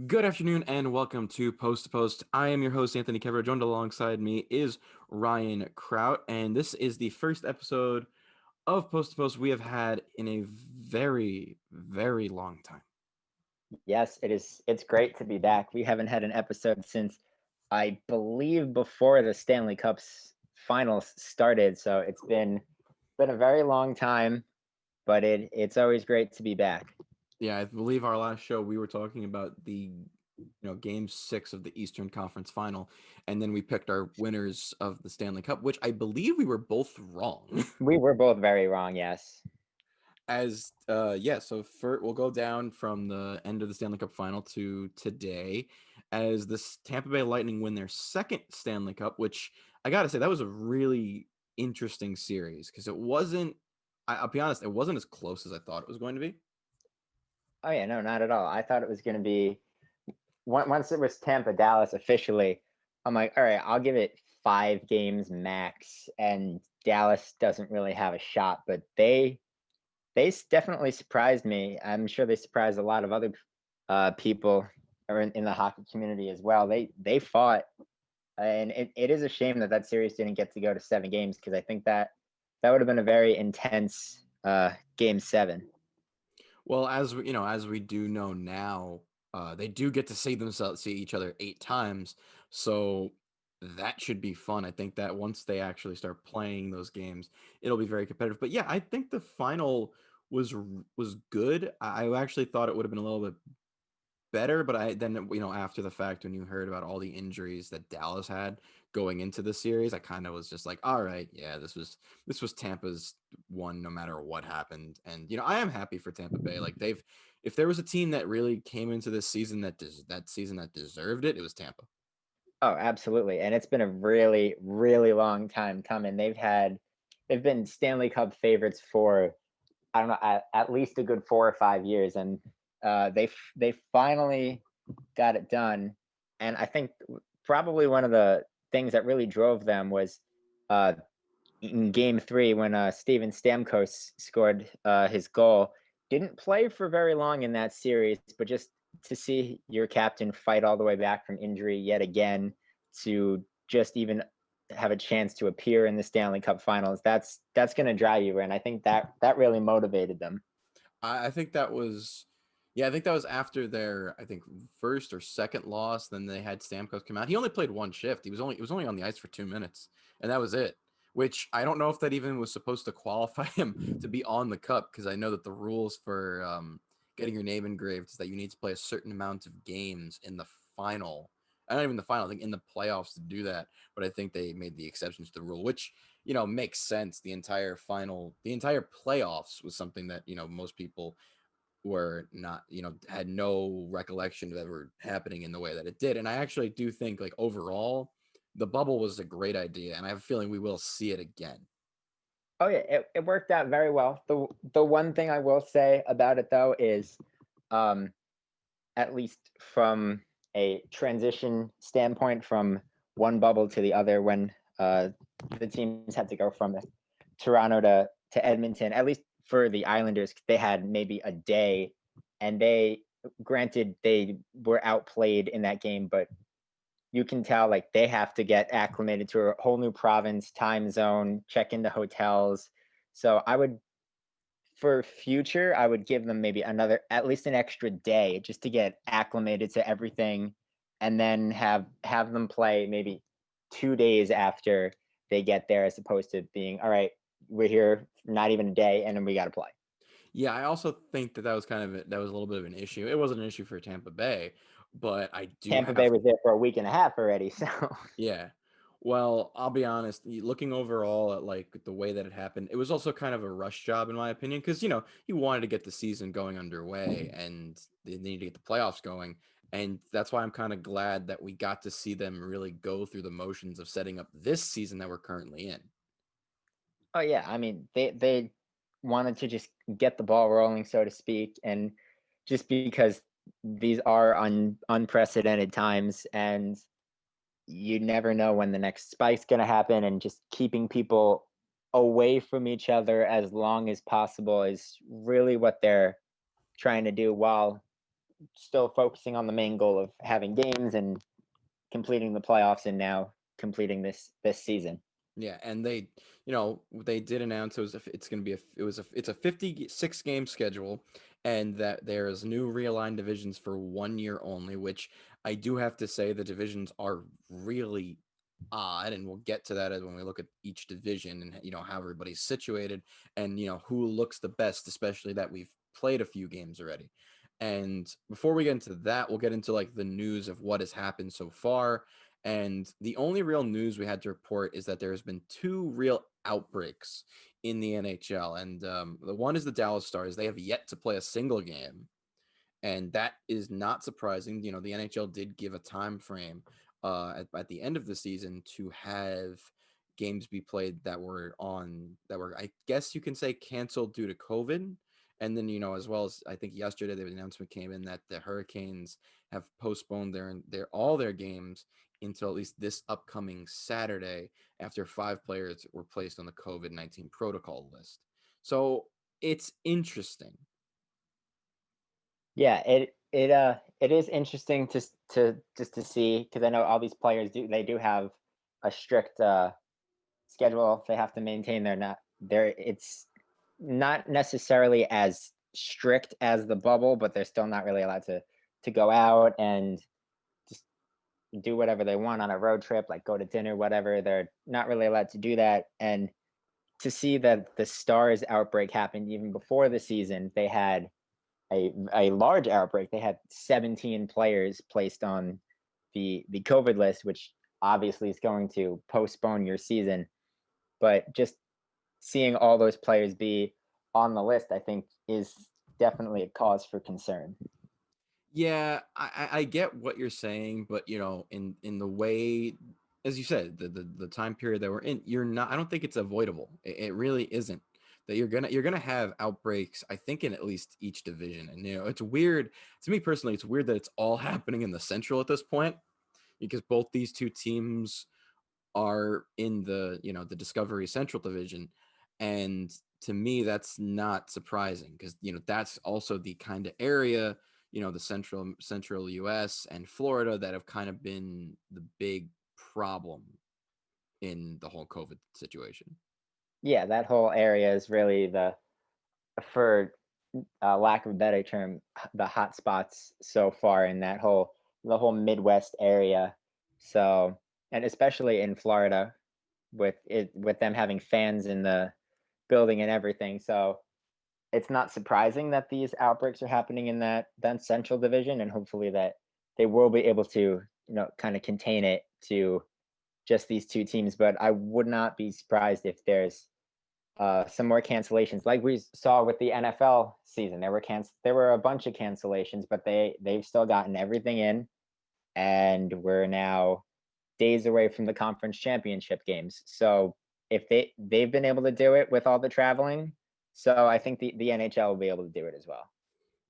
Good afternoon and welcome to Post to Post. I am your host, Anthony Cavarretta. Joined alongside me is Ryan Kraut, and this is the first episode of Post to Post we have had in a very, very long time. Yes, it is. It's great to be back. We haven't had an episode since I believe before the Stanley Cup's finals started. So it's been a very long time, but it's always great to be back. Yeah, I believe our last show we were talking about the game 6 of the Eastern Conference Final, and then we picked our winners of the Stanley Cup, which I believe we were both wrong. We were both very wrong, yes. We'll go down from the end of the Stanley Cup final to today as the Tampa Bay Lightning win their second Stanley Cup, which I gotta say that was a really interesting series because I'll be honest, it wasn't as close as I thought it was going to be. Oh yeah, no, not at all. I thought it was going to be once it was Tampa Dallas officially. I'm like, all right, I'll give it 5 games max, and Dallas doesn't really have a shot, but they definitely surprised me. I'm sure they surprised a lot of other people or in the hockey community as well. They fought, and it is a shame that that series didn't get to go to 7 games because I think that would have been a very intense game 7. Well, as we do know now, they do get to see each other 8 times, so that should be fun. I think that once they actually start playing those games, it'll be very competitive. But yeah, I think the final was good. I actually thought it would have been a little bit better, but after the fact, when you heard about all the injuries that Dallas had going into the series, I kind of was just like, all right, yeah, this was Tampa's one no matter what happened. And I am happy for Tampa Bay. Like if there was a team that really came into this season that season that deserved it, it was Tampa. Oh, absolutely. And it's been a really, really long time coming. They've been Stanley Cup favorites for I don't know at least a good 4 or 5 years, and they finally got it done. And I think probably one of the things that really drove them was uh, in Game 3 when Steven Stamkos scored his goal. Didn't play for very long in that series, but just to see your captain fight all the way back from injury yet again to just even have a chance to appear in the Stanley Cup Finals, that's going to drive you in. I think that really motivated them. I think that was, yeah, I think that was after their, I think, first or second loss. Then they had Stamkos come out. He only played one shift. He was only on the ice for 2 minutes, and that was it. Which I don't know if that even was supposed to qualify him to be on the cup, because I know that the rules for getting your name engraved is that you need to play a certain amount of games in the final. Not even the final, I think in the playoffs to do that. But I think they made the exceptions to the rule, which makes sense. The entire playoffs was something that most people were not, had no recollection of ever happening in the way that it did. And I actually do think, like, overall, the bubble was a great idea, and I have a feeling we will see it again. Oh yeah, it worked out very well. The one thing I will say about it though is um at least from a transition standpoint from one bubble to the other when the teams had to go from Toronto to Edmonton, at least for the Islanders, they had maybe a day, and granted they were outplayed in that game, but you can tell like they have to get acclimated to a whole new province, time zone, check into hotels. So for future, I would give them maybe at least an extra day just to get acclimated to everything, and then have them play maybe 2 days after they get there, as opposed to being all right. We're here not even a day, and then we got to play. Yeah, I also think that that was a little bit of an issue. It wasn't an issue for Tampa Bay, but I do Tampa Bay have. was there for a week and a half already, so Yeah. Well, I'll be honest, looking overall at like the way that it happened, it was also kind of a rush job in my opinion, because he wanted to get the season going underway and they needed to get the playoffs going. And that's why I'm kind of glad that we got to see them really go through the motions of setting up this season that we're currently in. oh yeah, I mean they wanted to just get the ball rolling, so to speak, and just because these are unprecedented times, and you never know when the next spike's going to happen, and just keeping people away from each other as long as possible is really what they're trying to do, while still focusing on the main goal of having games and completing the playoffs, and now completing this season. Yeah, and they did announce it's going to be it's a 56 game schedule, and that there's new realigned divisions for 1 year only, which I do have to say the divisions are really odd, and we'll get to that as when we look at each division and how everybody's situated and who looks the best, especially that we've played a few games already. And before we get into that, we'll get into like the news of what has happened so far. And the only real news we had to report is that there's been two real outbreaks in the NHL. And the one is the Dallas Stars. They have yet to play a single game. And that is not surprising. The NHL did give a time frame at the end of the season to have games be played that were, I guess you can say, canceled due to COVID. And then, as well as I think yesterday, the announcement came in that the Hurricanes have postponed all their games until at least this upcoming Saturday, after 5 players were placed on the COVID-19 protocol list. So it's interesting. Yeah, it is interesting to just to see, because I know all these players do have a strict schedule they have to maintain. It's not necessarily as strict as the bubble, but they're still not really allowed to go out and just do whatever they want on a road trip, like go to dinner, whatever. They're not really allowed to do that. And to see that the Stars outbreak happened even before the season, they had a large outbreak. They had 17 players placed on the COVID list, which obviously is going to postpone your season. But just seeing all those players be on the list, I think, is definitely a cause for concern. Yeah, I get what you're saying, but in the way, as you said, the time period that we're in, I don't think it's avoidable. It really isn't. That you're gonna have outbreaks, I think, in at least each division. And it's weird to me personally. It's weird that it's all happening in the Central at this point, because both these two teams are in the Discovery Central division. And to me, that's not surprising, because that's also the kind of area, the central US and Florida, that have kind of been the big problem in the whole COVID situation. Yeah, that whole area is really for lack of a better term, the hot spots so far in the whole Midwest area. So, and especially in Florida, with them having fans in the building and everything. So it's not surprising that these outbreaks are happening in that central division, and hopefully that they will be able to, kind of contain it to just these two teams. But I would not be surprised if there's some more cancellations, like we saw with the NFL season. There were a bunch of cancellations, but they've still gotten everything in, and we're now days away from the conference championship games. So if they've been able to do it with all the traveling, so I think the NHL will be able to do it as well.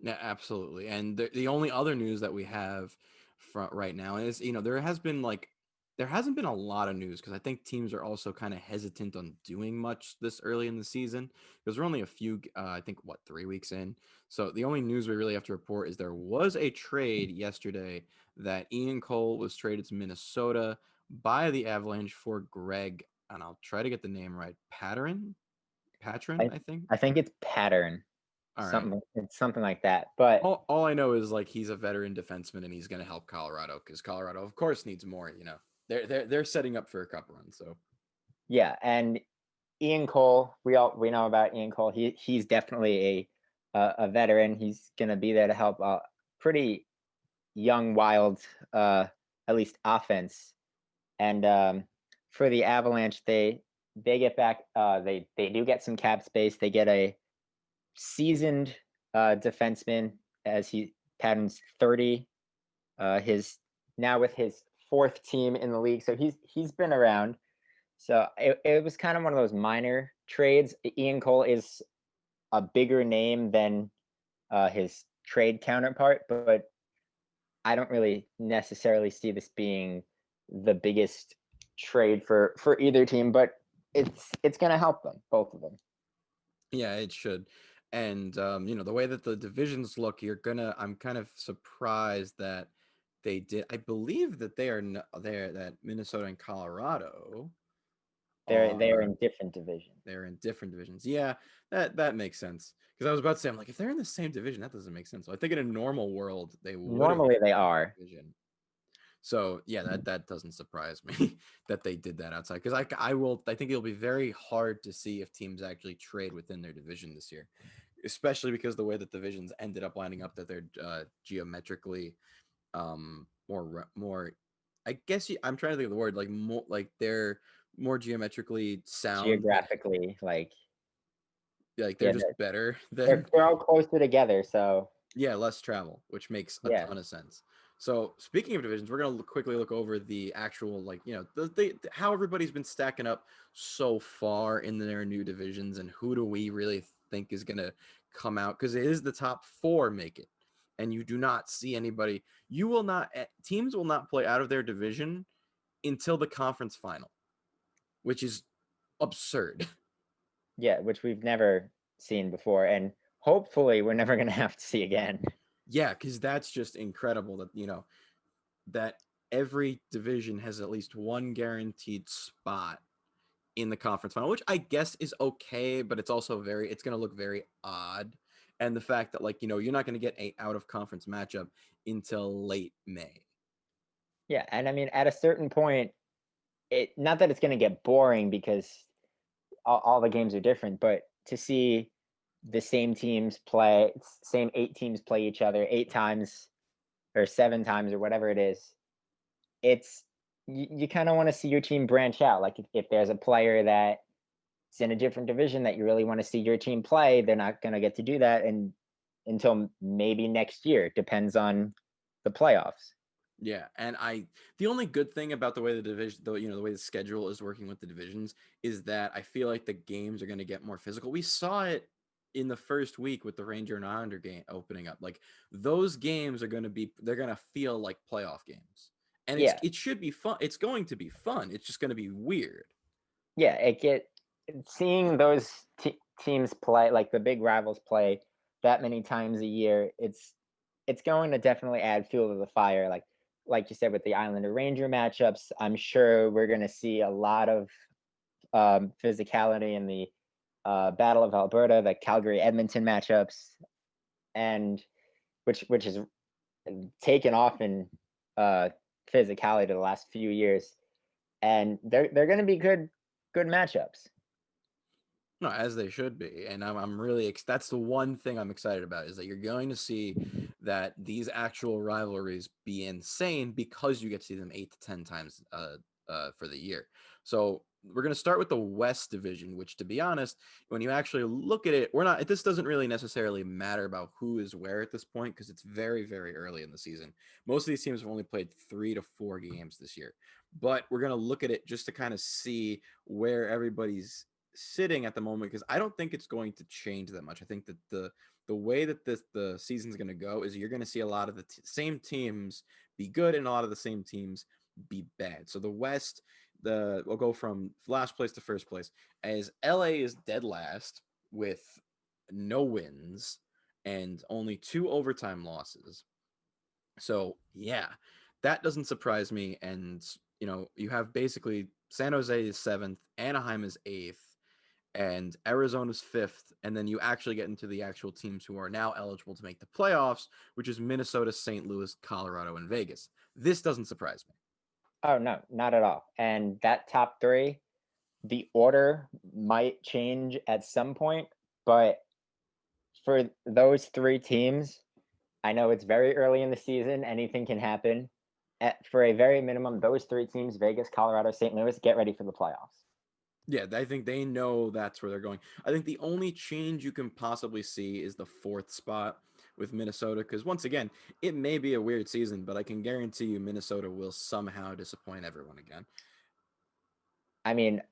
Yeah, absolutely. And the only other news that we have from right now is, there hasn't been a lot of news, because I think teams are also kind of hesitant on doing much this early in the season, because we're only a few, I think, 3 weeks in. So the only news we really have to report is there was a trade yesterday that Ian Cole was traded to Minnesota by the Avalanche for Greg, and I'll try to get the name right, Patron, I I think. I think it's pattern, All right. it's something like that. But All I know is, like, he's a veteran defenseman, and he's going to help Colorado, because Colorado, of course, needs more. They're setting up for a cup run. So yeah, and Ian Cole, we know about Ian Cole. He's definitely a veteran. He's gonna be there to help a pretty young, wild, at least offense. And for the Avalanche, they get back. They do get some cap space. They get a seasoned defenseman, as he Patton's 30. His now with his fourth team in the league, so he's been around. So it was kind of one of those minor trades. Ian Cole is a bigger name than his trade counterpart, but I don't really necessarily see this being the biggest trade for either team. But it's going to help them, both of them. yeah, it should. And the way that the divisions look, I'm kind of surprised that they did. I believe that that Minnesota and Colorado They're are in different divisions. they're in different divisions. Yeah, that makes sense. Because I was about to say, I'm like, if they're in the same division, that doesn't make sense. So I think in a normal world they would have Normally been they in are. the division. So yeah, that doesn't surprise me that they did that outside. Because I think it'll be very hard to see if teams actually trade within their division this year, especially because the way that divisions ended up lining up, that they're geometrically more. I guess I'm trying to think of the word, like more, like they're more geometrically sound than, Geographically, like, like they're yeah, just better they're than, they're all closer together, so yeah, less travel, which makes a yeah. ton of sense. So speaking of divisions, we're gonna quickly look over the actual, like, how everybody's been stacking up so far in their new divisions, and who do we really think is gonna come out, because it is the top four make it, and you do not see anybody. You will not Teams will not play out of their division until the conference final, which is absurd. Yeah, which we've never seen before, and hopefully we're never gonna have to see again. Yeah, because that's just incredible that that every division has at least one guaranteed spot in the conference final, which I guess is okay, but it's also it's going to look very odd. And the fact that, like, you're not going to get a out of conference matchup until late May. Yeah, and I mean, at a certain point, not that it's gonna get boring because all the games are different, but to see the same 8 teams play each other 8 times or 7 times or whatever it is, it's you kind of want to see your team branch out. Like if there's a player that's in a different division that you really want to see your team play, they're not going to get to do that until maybe next year. Depends on the playoffs. Yeah, and the only good thing about the way the division, the way the schedule is working with the divisions, is that I feel like the games are going to get more physical. We saw it in the first week with the Ranger and Islander game opening up. Like, those games they're going to feel like playoff games, and Yeah, it should be fun. It's going to be fun. It's just going to be weird. yeah. Seeing those teams play, like the big rivals play that many times a year. It's going to definitely add fuel to the fire. Like you said with the Islander Ranger matchups, I'm sure we're going to see a lot of physicality in the Battle of Alberta, the Calgary Edmonton matchups, and which has taken off in uh, physicality the last few years, and they're going to be good matchups. No, as they should be, and I'm really that's the one thing I'm excited about, is that you're going to see that these actual rivalries be insane, because you get to see them 8 to 10 times for the year. So we're going to start with the West Division, which, to be honest, when you actually look at it, this doesn't really necessarily matter about who is where at this point, because it's very, very early in the season. Most of these teams have only played 3 to 4 games this year, but we're going to look at it just to kind of see where everybody's sitting at the moment, because I don't think it's going to change that much. I think that the way that the season's going to go is you're going to see a lot of the same teams be good, and a lot of the same teams be bad. So the West, we'll go from last place to first place, as LA is dead last with no wins and only 2 overtime losses. So yeah, that doesn't surprise me. And you have basically San Jose is 7th, Anaheim is 8th, and Arizona's 5th, and then you actually get into the actual teams who are now eligible to make the playoffs, which is Minnesota, St. Louis, Colorado, and Vegas. This doesn't surprise me. Oh no, not at all. And that top three, the order might change at some point, but for those 3 teams, I know it's very early in the season, anything can happen. For a very minimum, those 3 teams, Vegas, Colorado, St. Louis, get ready for the playoffs. Yeah, I think they know that's where they're going. I think the only change you can possibly see is the 4th spot with Minnesota, because once again, it may be a weird season, but I can guarantee you Minnesota will somehow disappoint everyone again. I mean,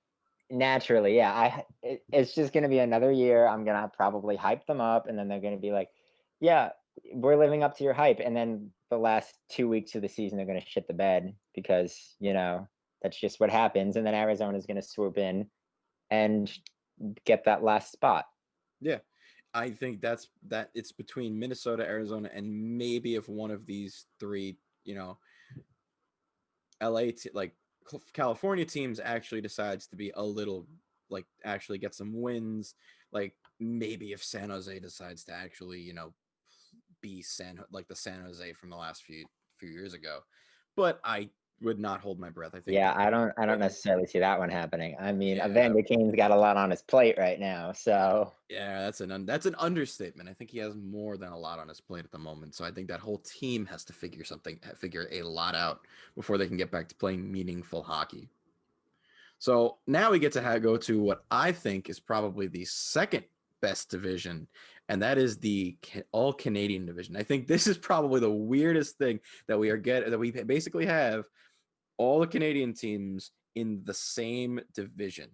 naturally, yeah. It's just gonna be another year. I'm gonna probably hype them up, and then they're gonna be like, "Yeah, we're living up to your hype." And then the last 2 weeks of the season, they're gonna shit the bed because that's just what happens. And then Arizona's gonna swoop in and get that last spot. Yeah. I think that it's between Minnesota, Arizona, and maybe if one of these three, like California teams actually decides to be a little like actually get some wins, like maybe if San Jose decides to actually, be like the San Jose from the last few years ago. But I would not hold my breath. I think Yeah, that I don't necessarily see that one happening. I mean, yeah, Evander Kane's got a lot on his plate right now, so yeah, that's an understatement. I think he has more than a lot on his plate at the moment. So I think that whole team has to figure a lot out before they can get back to playing meaningful hockey. So now we get to go to what I think is probably the second best division, and that is the all Canadian division. I think this is probably the weirdest thing that we basically have all the Canadian teams in the same division.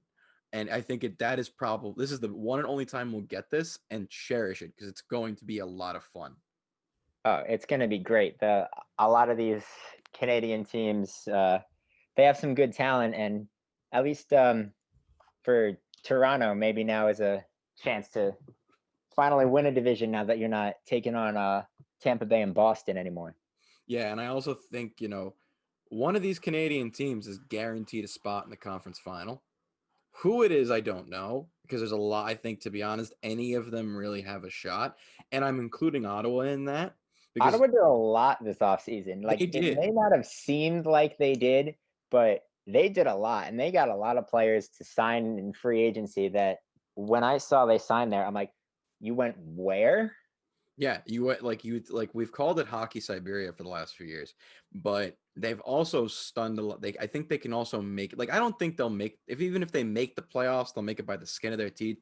And I think that is probably this is the one and only time we'll get this, and cherish it because it's going to be a lot of fun. oh, it's gonna be great. A lot of these Canadian teams, they have some good talent, and at least for Toronto, maybe now is a chance to finally win a division now that you're not taking on Tampa Bay and Boston anymore. Yeah, and I also think, one of these Canadian teams is guaranteed a spot in the conference final. Who it is, I don't know, because there's a lot. I think, to be honest, any of them really have a shot, and I'm including Ottawa in that because Ottawa did a lot this offseason. Like they it did. may not have seemed like they did, but they did a lot, and they got a lot of players to sign in free agency. That when I saw they signed there, I'm like, you went where? Yeah, we've called it hockey Siberia for the last few years, but they've also stunned a lot. I think they can also make I don't think they'll make even if they make the playoffs, they'll make it by the skin of their teeth,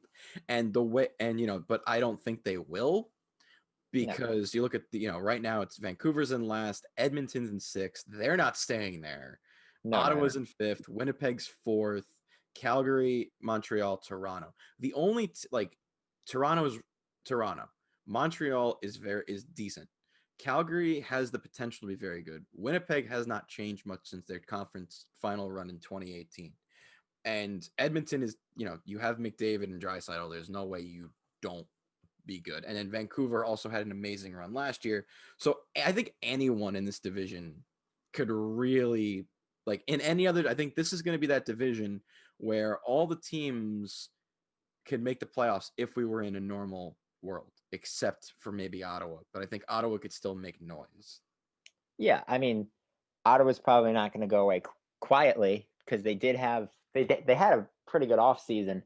and the way and but I don't think they will No, because you look at right now it's Vancouver's in last, Edmonton's in sixth. They're not staying there. no. Ottawa's in fifth, Winnipeg's fourth, Calgary, Montreal, Toronto. The only Toronto's Toronto. Montreal is decent. Calgary has the potential to be very good. Winnipeg has not changed much since their conference final run in 2018. And Edmonton is, you have McDavid and Draisaitl. There's no way you don't be good. And then Vancouver also had an amazing run last year. So I think anyone in this division could really in any other. I think this is going to be that division where all the teams could make the playoffs if we were in a normal world, except for maybe Ottawa. But I think Ottawa could still make noise. Yeah, I mean, Ottawa's probably not going to go away quietly because they had a pretty good off season,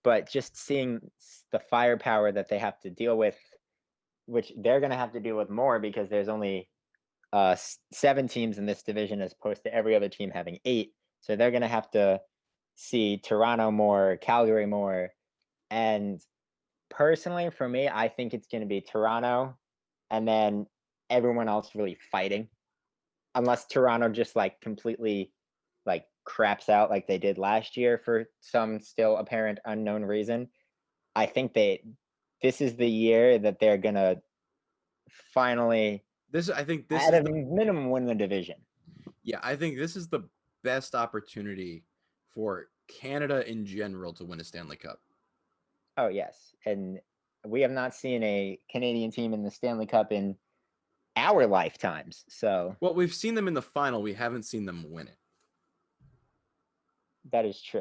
but just seeing the firepower that they have to deal with, which they're going to have to deal with more because there's only 7 teams in this division as opposed to every other team having 8. So they're going to have to see Toronto more, Calgary more, and personally, for me, I think it's going to be Toronto, and then everyone else really fighting unless Toronto just like completely like craps out like they did last year for some still apparent unknown reason. I think this is the year that they're gonna finally I think this at is a minimum win the division. yeah, I think this is the best opportunity for Canada in general to win a Stanley Cup. Oh yes. And we have not seen a Canadian team in the Stanley Cup in our lifetimes. So Well, we've seen them in the final. We haven't seen them win it. that is true.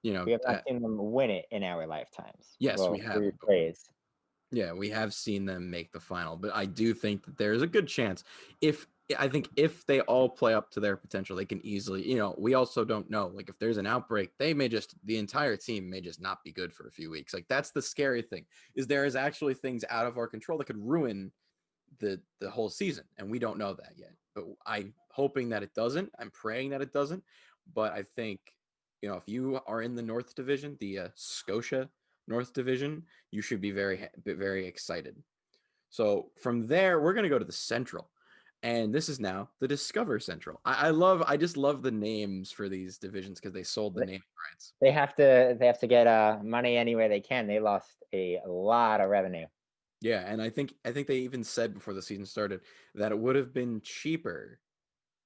You know, We have not seen them win it in our lifetimes. yes, we Well, have. rephrase. Yeah, we have seen them make the final, but I do think that there is a good chance if they all play up to their potential, they can easily, we also don't know. Like if there's an outbreak, the entire team may just not be good for a few weeks. Like that's the scary thing is there is actually things out of our control that could ruin the whole season. And we don't know that yet, but I'm hoping that it doesn't. I'm praying that it doesn't. But I think, if you are in the North Division, the Scotia North Division, you should be very, very excited. So from there, we're going to go to the Central. And this is now the Discover Central. I just love the names for these divisions because they sold the name rights. They have to get money any way they can. They lost a lot of revenue. Yeah, and I think they even said before the season started that it would have been cheaper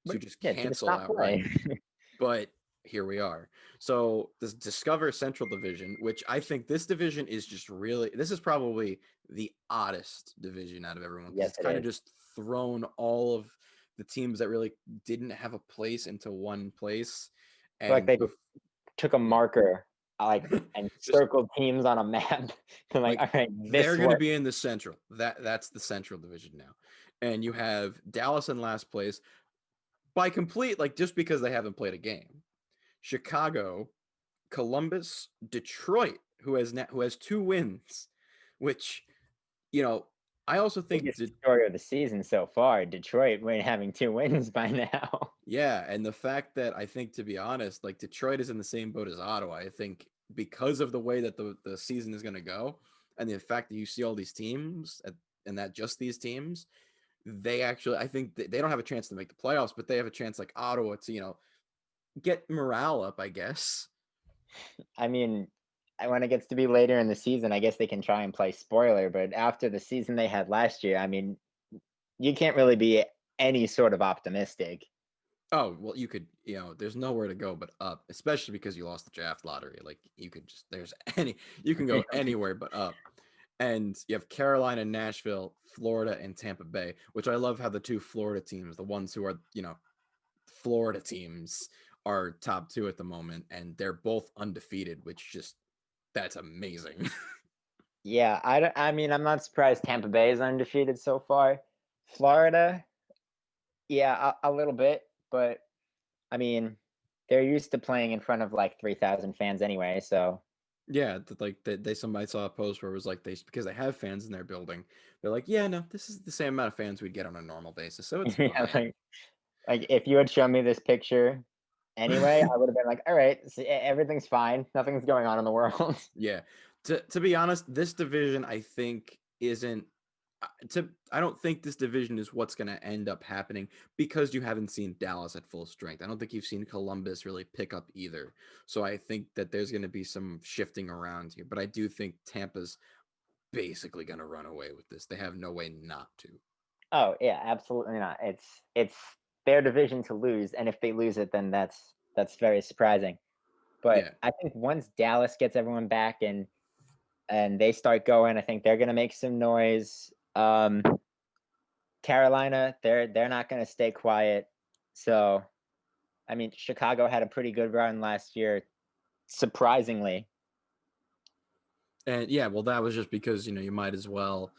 to just Yeah, to just cancel not outright. play. But here we are. So this Discover Central Division, which I think this division is just really, this is probably the oddest division out of everyone because Yes, it's it kind of is. just thrown all of the teams that really didn't have a place into one place. I feel like And they just took a yeah, marker, and just circled teams on a map. They're like, like all right, they're this going to works. be in the central. That's the central division now. And you have Dallas in last place by complete, like, just because they haven't played a game. Chicago, Columbus, Detroit, who has 2 wins, which, you know, I also think Biggest story of the season so far. Detroit having 2 wins by now. yeah, and the fact that I think, to be honest, like, Detroit is in the same boat as Ottawa. I think because of the way that the season is going to go, and the fact that you see all these teams and that just these teams, they actually, I think they don't have a chance to make the playoffs, but they have a chance, like Ottawa, to get morale up, I guess. I mean, when it gets to be later in the season, I guess they can try and play spoiler. But after the season they had last year, I mean, you can't really be any sort of optimistic. Oh, well, you could, there's nowhere to go but up, especially because you lost the draft lottery. Like, you could just, you can go anywhere but up. And you have Carolina, Nashville, Florida, and Tampa Bay, which I love how the two Florida teams, the ones who are, Florida teams, are top two at the moment, and they're both undefeated, which just, that's amazing. Yeah, I mean, I'm not surprised Tampa Bay is undefeated so far. Florida, yeah, a little bit, but I mean, they're used to playing in front of like 3,000 fans anyway. So Yeah, like somebody saw a post where it was like because they have fans in their building, they're like, yeah, no, this is the same amount of fans we'd get on a normal basis, so it's yeah, fine. like if you had shown me this picture anyway, I would have been like, all right, everything's fine, nothing's going on in the world. Yeah. To be honest, this division I think isn't I don't think this division is what's going to end up happening because you haven't seen Dallas at full strength. I don't think you've seen Columbus really pick up either. So I think that there's going to be some shifting around here, but I do think Tampa's basically going to run away with this. They have no way not to. Oh yeah, absolutely not. It's their division to lose, and if they lose it, then that's very surprising. But Yeah. I think once Dallas gets everyone back and they start going, I think they're gonna make some noise. Carolina, they're not gonna stay quiet. So I mean, Chicago had a pretty good run last year, surprisingly. And yeah, well, that was just because, you might as well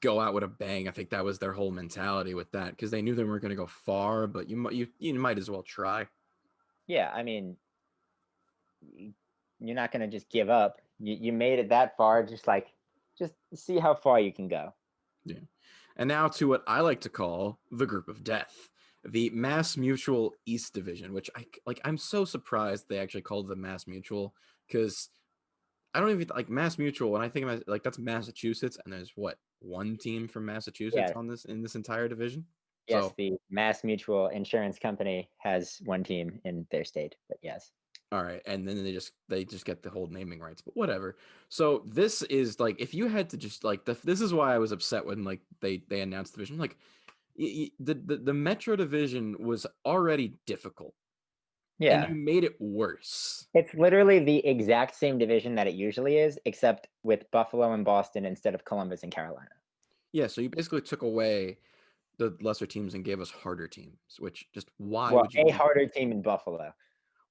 go out with a bang. I think that was their whole mentality with that because they knew they weren't going to go far, but you might as well try. Yeah, I mean, you're not gonna just give up. You made it that far, just see how far you can go. Yeah. And now to what I like to call the group of death, the Mass Mutual East Division, which I'm so surprised they actually called the Mass Mutual because I don't even like Mass Mutual. When I think about like that's Massachusetts, and there's what, one team from Massachusetts Yeah, on this entire division. yes, So the Mass Mutual Insurance Company has one team in their state, but yes. all right, and then they just get the whole naming rights, but whatever. So this is like if you had to just like this is why I was upset when like they announced the division. Like the Metro division was already difficult, and Yeah. you made it worse. It's literally the exact same division that it usually is, except with Buffalo and Boston instead of Columbus and Carolina. Yeah, so you basically took away the lesser teams and gave us harder teams. Which just why Well, would you a do that? harder team in Buffalo.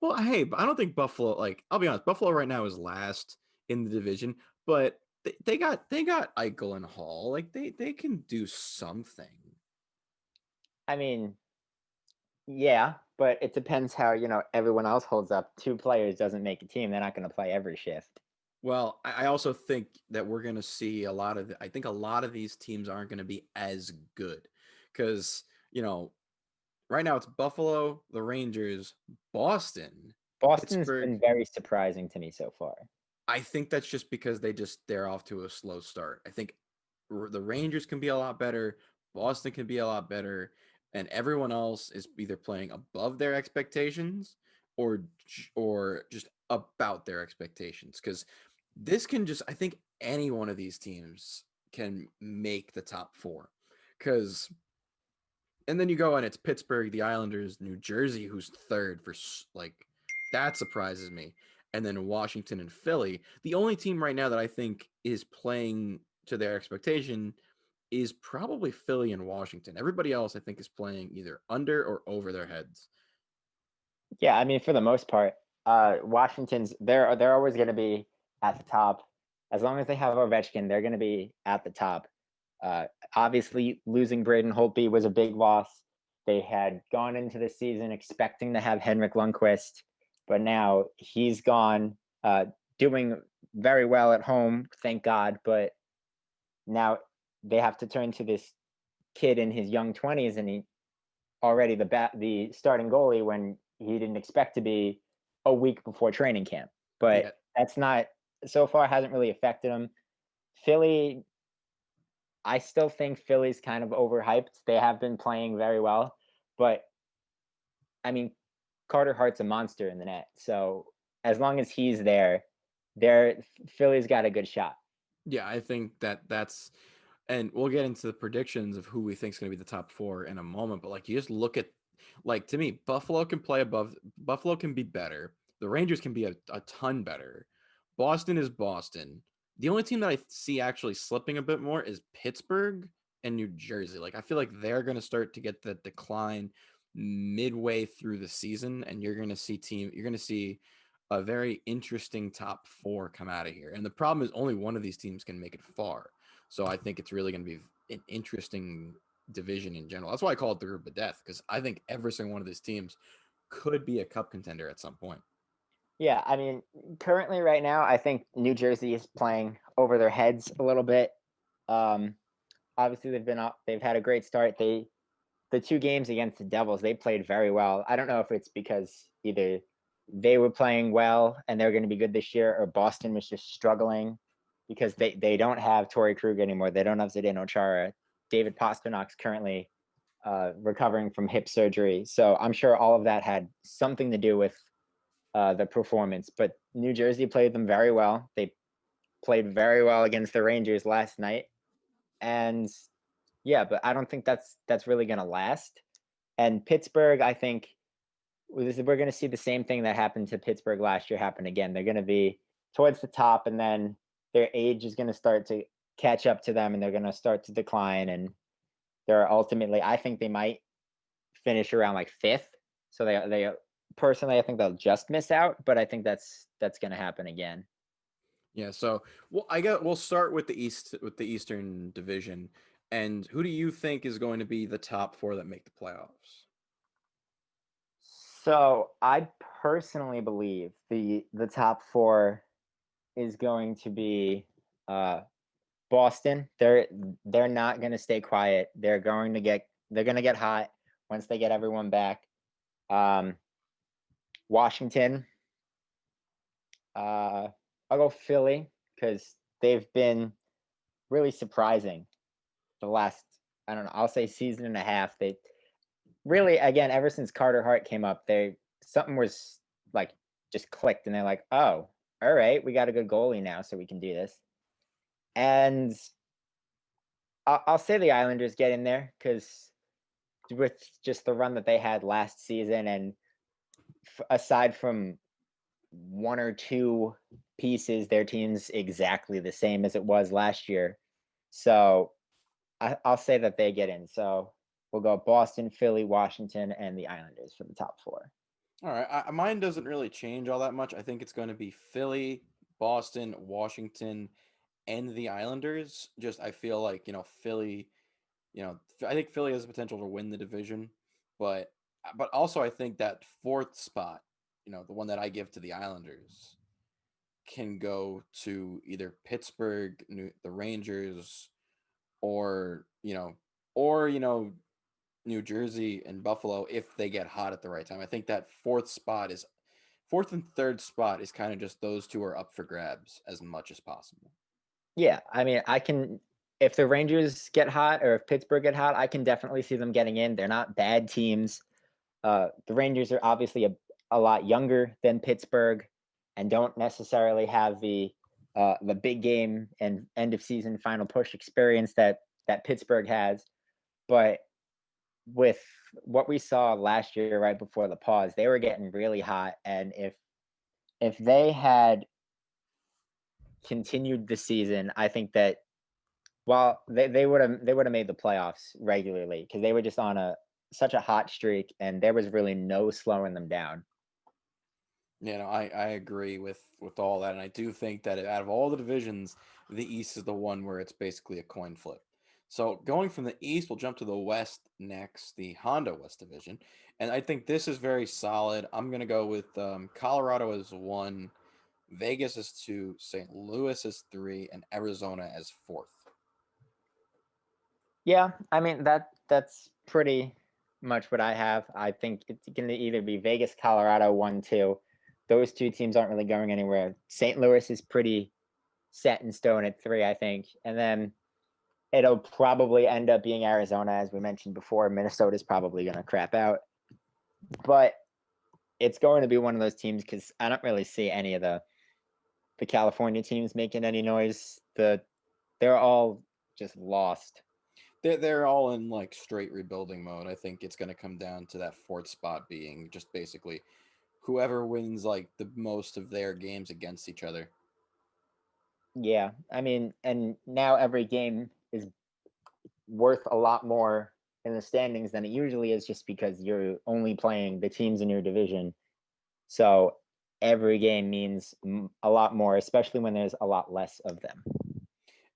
Well, hey, but I don't think Buffalo. Like, I'll be honest, Buffalo right now is last in the division, but they got Eichel and Hall. Like they can do something. I mean, yeah, but it depends how, everyone else holds up. Two players doesn't make a team. They're not going to play every shift. Well, I also think that we're going to see a lot of. I think a lot of these teams aren't going to be as good because right now it's Buffalo, the Rangers, Boston, Boston's Pittsburgh. been very surprising to me so far. I think that's just because they're off to a slow start. I think the Rangers can be a lot better, Boston can be a lot better, and everyone else is either playing above their expectations or or just about their expectations cuz this can just I think any one of these teams can make the top 4 cuz and then you go and it's Pittsburgh, the Islanders, New Jersey, who's third for like that surprises me. And then Washington and Philly. The only team right now that I think is playing to their expectation is probably Philly and Washington. Everybody else, I think, is playing either under or over their heads. Yeah, I mean, for the most part, Washington's they're always going to be at the top. As long as they have Ovechkin, they're going to be at the top. Uh, Obviously, losing Braden Holtby was a big loss. They had gone into the season expecting to have Henrik Lundqvist, but now he's gone, doing very well at home, thank God. But now they have to turn to this kid in his young 20s, and he already the starting goalie when he didn't expect to be a week before training camp. But Yeah, that's not so far hasn't really affected him. Philly, I still think Philly's kind of overhyped. They have been playing very well, but I mean, Carter Hart's a monster in the net. So as long as he's there, Philly's got a good shot. yeah, I think that's, and we'll get into the predictions of who we think is going to be the top four in a moment. But like, you just look at, like, to me, Buffalo can play above. Buffalo can be better. The Rangers can be a ton better. Boston is Boston. The only team that I see actually slipping a bit more is Pittsburgh and New Jersey. Like, I feel like they're going to start to get the decline midway through the season, and you're going to see a very interesting top four come out of here. And the problem is only one of these teams can make it far. So I think it's really going to be an interesting division in general. That's why I call it the group of death, because I think every single one of these teams could be a cup contender at some point. Yeah, I mean, currently right now, I think New Jersey is playing over their heads a little bit. Um, Obviously, they've had a great start. The two games against the Devils, they played very well. I don't know if it's because either they were playing well and they're going to be good this year, or Boston was just struggling because they don't have Torrey Krug anymore. They don't have Zdeno Chara. David Pasternak's currently recovering from hip surgery, so I'm sure all of that had something to do with the performance. But New Jersey played them very well. They played very well against the Rangers last night, and yeah, but I don't think that's really going to last. And Pittsburgh, I think we're going to see the same thing that happened to Pittsburgh last year happen again. They're going to be towards the top, and then their age is going to start to catch up to them, and they're going to start to decline. And they're ultimately, I think they might finish around like fifth. So they personally, I think they'll just miss out, but I think that's going to happen again. Yeah, so we'll start with the Eastern Division. And who do you think is going to be the top four that make the playoffs? So I personally believe the top four is going to be uh, Boston. They're not going to stay quiet. They're going to get hot once they get everyone back. Um, Washington. I'll go Philly because they've been really surprising the last, I don't know, I'll say season and a half. They really, again, ever since Carter Hart came up, they something was like just clicked, and they're like, oh, all right, we got a good goalie now, so we can do this. And I'll say the Islanders get in there because with just the run that they had last season, and aside from one or two pieces, their team's exactly the same as it was last year. So I'll say that they get in. So we'll go Boston, Philly, Washington, and the Islanders for the top four. All right, mine doesn't really change all that much. I think it's going to be Philly, Boston, Washington, and the Islanders. Just I feel like, Philly, I think Philly has the potential to win the division, but also I think that fourth spot, the one that I give to the Islanders, can go to either Pittsburgh, the Rangers, or New Jersey and Buffalo if they get hot at the right time. I think that fourth and third spot is kind of just those two are up for grabs as much as possible. Yeah, I mean, I can if the Rangers get hot or if Pittsburgh get hot, I can definitely see them getting in. They're not bad teams. The Rangers are obviously a lot younger than Pittsburgh and don't necessarily have the big game and end of season final push experience that Pittsburgh has. But with what we saw last year right before the pause, they were getting really hot. And if they had continued the season, I think that Well, they would have made the playoffs regularly because they were just on a such a hot streak, and there was really no slowing them down. I agree with all that, and I do think that out of all the divisions, the East is the one where it's basically a coin flip. So going from the East, we'll jump to the West next, the Honda West Division, and I think this is very solid. I'm gonna go with Colorado as one, Vegas as two, St. Louis as three, and Arizona as fourth. Yeah, I mean that's pretty much what I have. I think it's going to either be Vegas, Colorado, 1, 2. Those two teams aren't really going anywhere. St. Louis is pretty set in stone at 3, I think, and then it'll probably end up being Arizona, as we mentioned before. Minnesota's probably going to crap out, but it's going to be one of those teams because I don't really see any of the California teams making any noise. They're all just lost. They're all in like straight rebuilding mode. I think it's gonna come down to that fourth spot being just basically whoever wins like the most of their games against each other. Yeah, I mean, and now every game is worth a lot more in the standings than it usually is, just because you're only playing the teams in your division. So every game means a lot more, especially when there's a lot less of them.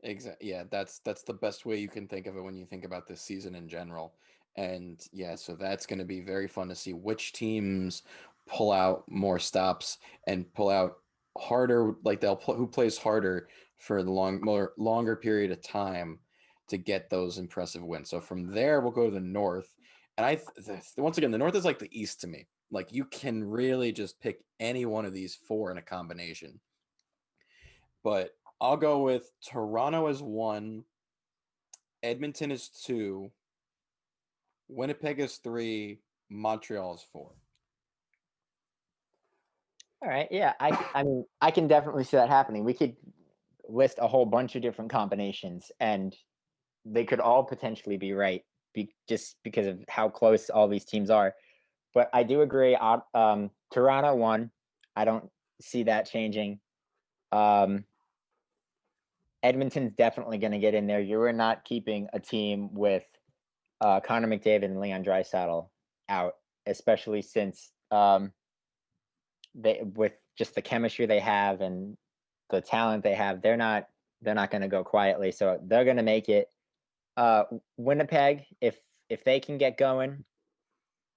Exactly. Yeah, that's the best way you can think of it when you think about this season in general. And yeah, so that's going to be very fun to see which teams pull out more stops and pull out harder, like who plays harder for the longer period of time to get those impressive wins. So from there, we'll go to the North, and once again, the North is like the East to me. Like you can really just pick any one of these four in a combination, but I'll go with Toronto as one, Edmonton is two, Winnipeg is three, Montreal is four. All right, yeah, I mean, I can definitely see that happening. We could list a whole bunch of different combinations, and they could all potentially be right, just because of how close all these teams are. But I do agree. Toronto won. I don't see that changing. Um, Edmonton's definitely going to get in there. You are not keeping a team with Connor McDavid and Leon Draisaitl out, especially since they, with just the chemistry they have and the talent they have, they're not going to go quietly. So they're going to make it. Winnipeg, if they can get going,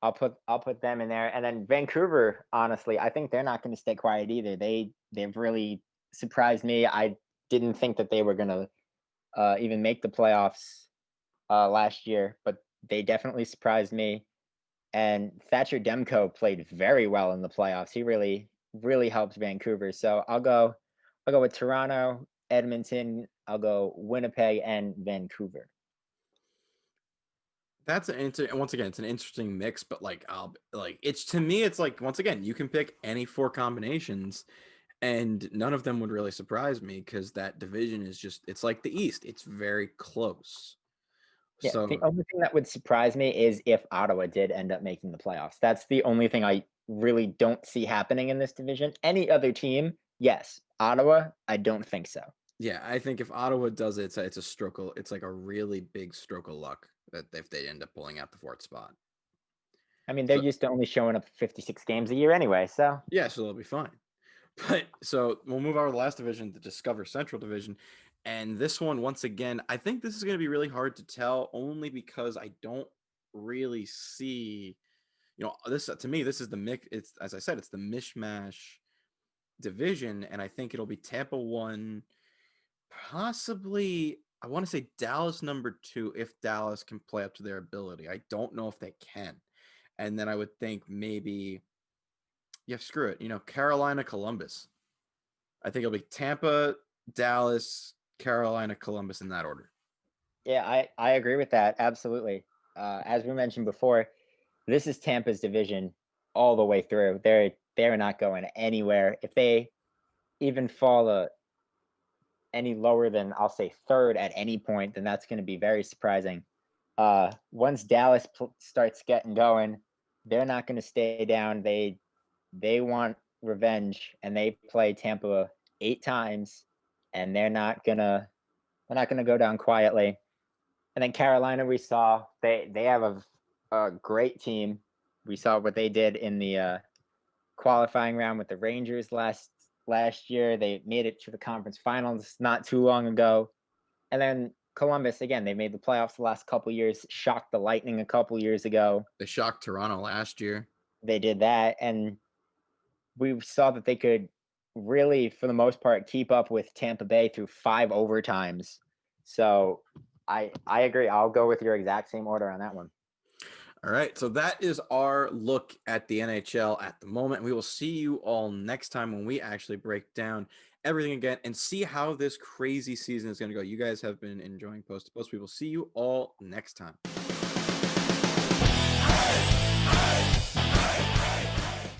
I'll put them in there. And then Vancouver, honestly, I think they're not going to stay quiet either. They've really surprised me. I didn't think that they were going to even make the playoffs last year, but they definitely surprised me. And Thatcher Demko played very well in the playoffs. He really helped Vancouver. So I'll go with Toronto, Edmonton. I'll go Winnipeg and Vancouver. That's once again, it's an interesting mix, but like it's to me, it's like once again, you can pick any four combinations, and none of them would really surprise me because that division is just it's like the East. It's very close. Yeah, the So only thing that would surprise me is if Ottawa did end up making the playoffs. That's the only thing I really don't see happening in this division. Any other team, yes. Ottawa, I don't think so. yeah, I think if Ottawa does it, it's a stroke of it's like a really big stroke of luck that if they end up pulling out the fourth spot. I mean, they're So used to only showing up 56 games a year anyway, so yeah, so they'll be fine. But so we'll move over to the last division, the Discover Central Division. And this one, once again, I think this is going to be really hard to tell only because I don't really see, this to me, this is the mix. It's, as I said, it's the mishmash division. And I think it'll be Tampa 1, possibly, I want to say Dallas number 2, if Dallas can play up to their ability. I don't know if they can. And then I would think maybe, yeah, screw it. Carolina, Columbus. I think it'll be Tampa, Dallas, Carolina, Columbus in that order. yeah, I agree with that. Absolutely. As we mentioned before, this is Tampa's division all the way through. They're not going anywhere. If they even fall any lower than, I'll say, third at any point, then that's going to be very surprising. Once Dallas starts getting going, they're not going to stay down. They want revenge, and they play Tampa 8 times, and they're not gonna They're not going to go down quietly. And then Carolina, we saw they have a great team. We saw what they did in the qualifying round with the Rangers last year. They made it to the conference finals not too long ago. And then Columbus, again, they made the playoffs the last couple years, shocked the Lightning a couple years ago. They shocked Toronto last year. They did that, and we saw that they could really, for the most part, keep up with Tampa Bay through 5 overtimes. So I agree. I'll go with your exact same order on that one. All right, so that is our look at the NHL at the moment. We will see you all next time when we actually break down everything again and see how this crazy season is going to go. You guys have been enjoying Post to Post. We will see you all next time.